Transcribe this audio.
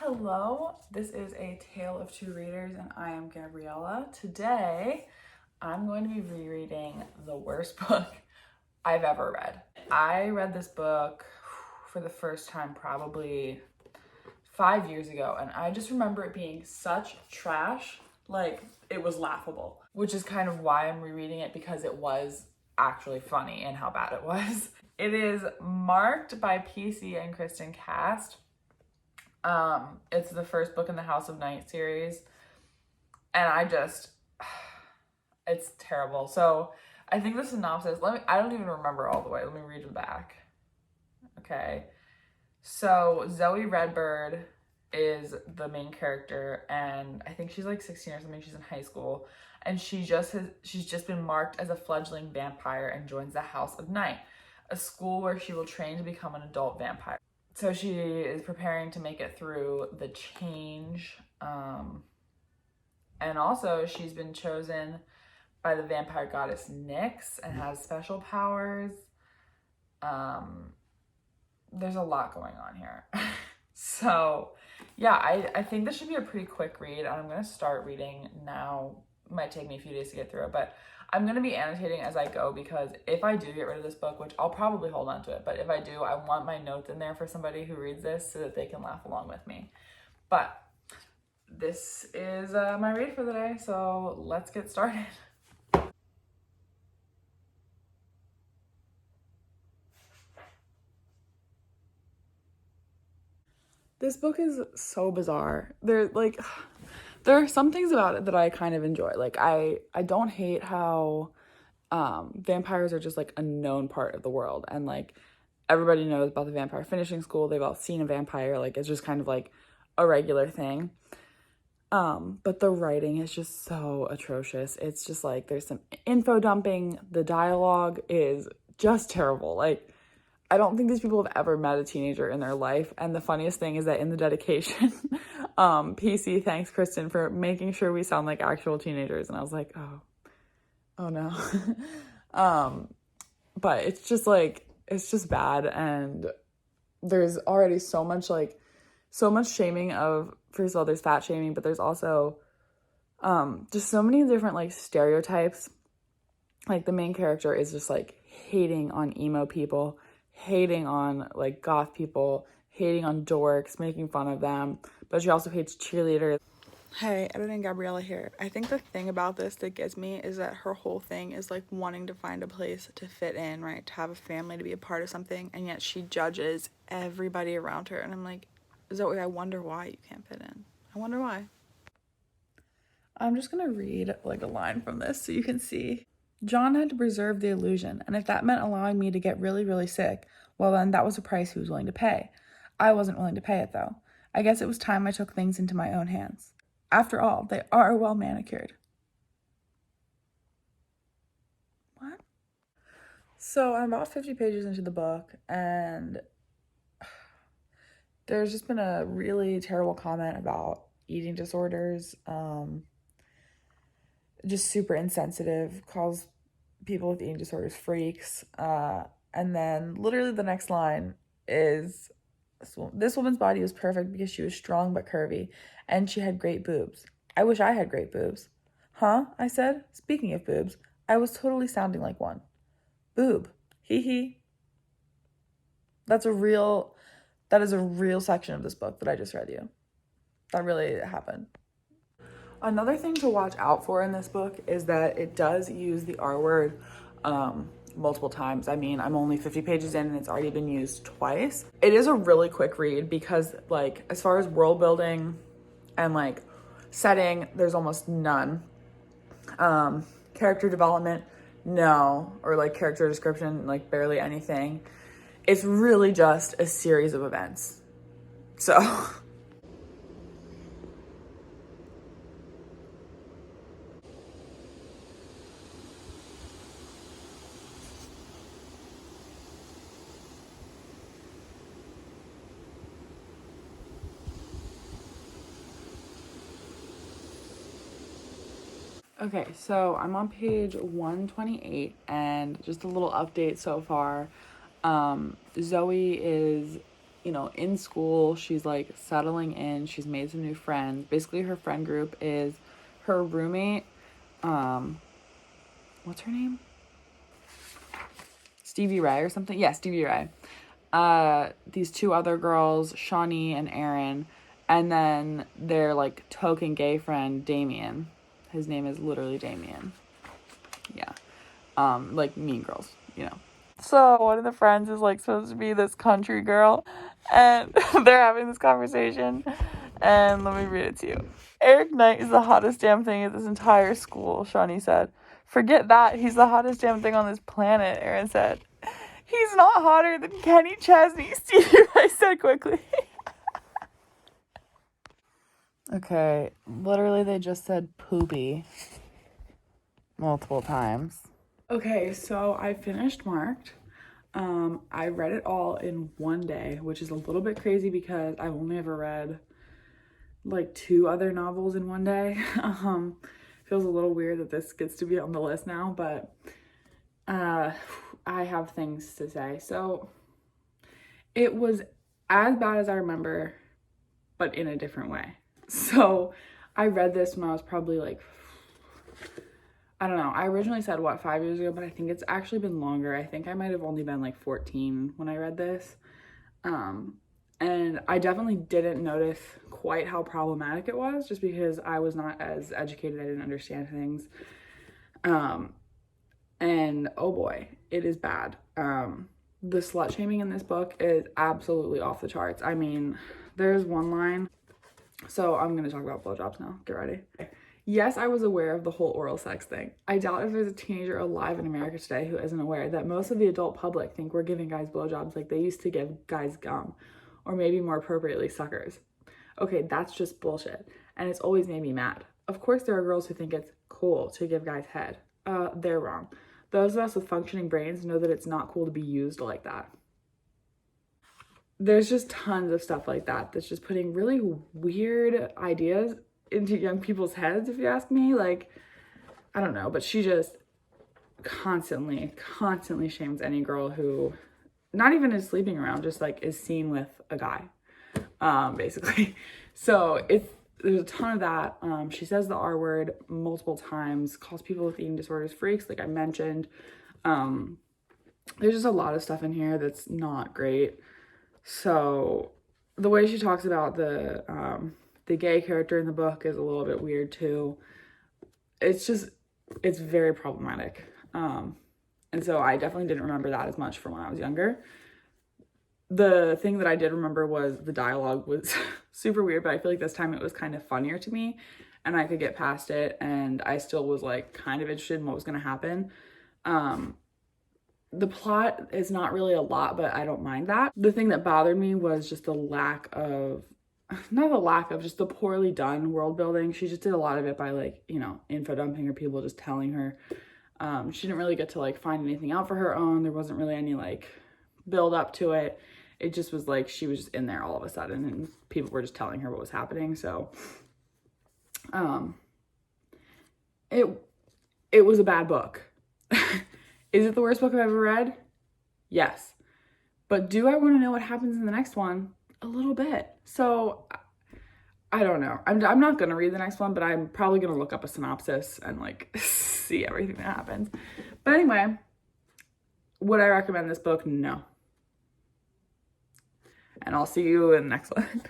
Hello, this is A Tale of Two Readers, and I am Gabriella. Today, I'm going to be rereading the worst book I've ever read. I read this book for the first time probably 5 years ago, and I just remember it being such trash, like it was laughable, which is kind of why I'm rereading it, because it was actually funny and how bad it was. It is marked by PC and Kristen Cast. It's the first book in the House of Night series, and it's terrible. So I think the synopsis, I don't even remember all the way. Let me read it back. Okay. So Zoe Redbird is the main character, and I think she's like 16 or something. She's in high school, and she's just been marked as a fledgling vampire and joins the House of Night, a school where she will train to become an adult vampire. So she is preparing to make it through the change. And also she's been chosen by the vampire goddess Nyx and has special powers. There's a lot going on here. So yeah, I think this should be a pretty quick read. I'm going to start reading now. It might take me a few days to get through it, but I'm going to be annotating as I go, because if I do get rid of this book, which I'll probably hold on to it, but if I do, I want my notes in there for somebody who reads this so that they can laugh along with me. But this is my read for the day, so let's get started. This book is so bizarre. There are some things about it that I kind of enjoy. Like I don't hate how vampires are just like a known part of the world, and like everybody knows about the vampire finishing school. They've all seen a vampire. Like it's just kind of like a regular thing. But the writing is just so atrocious. It's just like there's some info dumping. The dialogue is just terrible. Like I don't think these people have ever met a teenager in their life. And the funniest thing is that in the dedication, PC thanks Kristen for making sure we sound like actual teenagers. And I was like, oh no. But it's just bad. And there's already so much shaming of, first of all, there's fat shaming, but there's also, just so many different like stereotypes. Like the main character is just like hating on emo people, hating on like goth people, hating on dorks, making fun of them, but she also hates cheerleaders. Hey, Editing Gabriella here. I think the thing about this that gets me is that her whole thing is like wanting to find a place to fit in, right? To have a family, to be a part of something, and yet she judges everybody around her. And I'm like, Zoe, I wonder why you can't fit in. I wonder why. I'm just gonna read like a line from this so you can see. John had to preserve the illusion, and if that meant allowing me to get really, really sick, well then that was a price he was willing to pay. I wasn't willing to pay it, though. I guess it was time I took things into my own hands. After all, they are well manicured. What? So I'm about 50 pages into the book, and there's just been a really terrible comment about eating disorders. Just super insensitive, calls people with eating disorders freaks. And then literally the next line is, this woman's body was perfect because she was strong but curvy, and she had great boobs. I wish I had great boobs. Huh? I said. Speaking of boobs, I was totally sounding like one. Boob. Hee hee. That is a real section of this book that I just read you. That really happened. Another thing to watch out for in this book is that it does use the R word multiple times. I mean, I'm only 50 pages in and it's already been used twice. It is a really quick read because like as far as world building and like setting, there's almost none. Character development, no, or like character description, like barely anything. It's really just a series of events. So okay, so I'm on page 128, and just a little update so far. Zoe is you know, in school. She's like settling in. She's made some new friends. Basically, her friend group is her roommate. What's her name? Stevie Ray or something? Yeah, Stevie Ray. These two other girls, Shawnee and Erin, and then their like token gay friend, Damien. His name is literally Damien. Yeah. Like Mean Girls, you know. So one of the friends is like supposed to be this country girl, and they're having this conversation, and let me read it to you. Eric Knight is the hottest damn thing at this entire school, Shawnee said. Forget that, he's the hottest damn thing on this planet, Erin said. He's not hotter than Kenny Chesney, Stevie Ray said quickly. Okay, literally they just said poopy multiple times. Okay, so I finished Marked. I read it all in one day, which is a little bit crazy because I've only ever read like 2 other novels in one day. Feels a little weird that this gets to be on the list now, but I have things to say. So it was as bad as I remember, but in a different way. So I read this when I was probably like, I don't know. I originally said, 5 years ago, but I think it's actually been longer. I think I might have only been like 14 when I read this. And I definitely didn't notice quite how problematic it was, just because I was not as educated. I didn't understand things. And oh boy, it is bad. The slut shaming in this book is absolutely off the charts. I mean, there's one line. So I'm going to talk about blowjobs now. Get ready. Yes, I was aware of the whole oral sex thing. I doubt if there's a teenager alive in America today who isn't aware that most of the adult public think we're giving guys blowjobs like they used to give guys gum, or maybe more appropriately, suckers. Okay, that's just bullshit, and it's always made me mad. Of course, there are girls who think it's cool to give guys head. They're wrong. Those of us with functioning brains know that it's not cool to be used like that. There's just tons of stuff like that that's just putting really weird ideas into young people's heads, if you ask me. Like, I don't know, but she just constantly shames any girl who not even is sleeping around, just like is seen with a guy, basically. So there's a ton of that. She says the R word multiple times, calls people with eating disorders freaks, like I mentioned. There's just a lot of stuff in here that's not great. So the way she talks about the gay character in the book is a little bit weird too. It's very problematic. And so I definitely didn't remember that as much from when I was younger. The thing that I did remember was the dialogue was super weird, but I feel like this time it was kind of funnier to me and I could get past it, and I still was like kind of interested in what was going to happen. The plot is not really a lot, but I don't mind that. The thing that bothered me was just just the poorly done world building. She just did a lot of it by like, you know, info dumping or people just telling her. She didn't really get to like find anything out for her own. There wasn't really any like build up to it. It just was like she was just in there all of a sudden and people were just telling her what was happening. So it was a bad book. Is it the worst book I've ever read? Yes. But do I want to know what happens in the next one? A little bit. So I don't know. I'm not going to read the next one, but I'm probably going to look up a synopsis and like see everything that happens. But anyway, would I recommend this book? No. And I'll see you in the next one.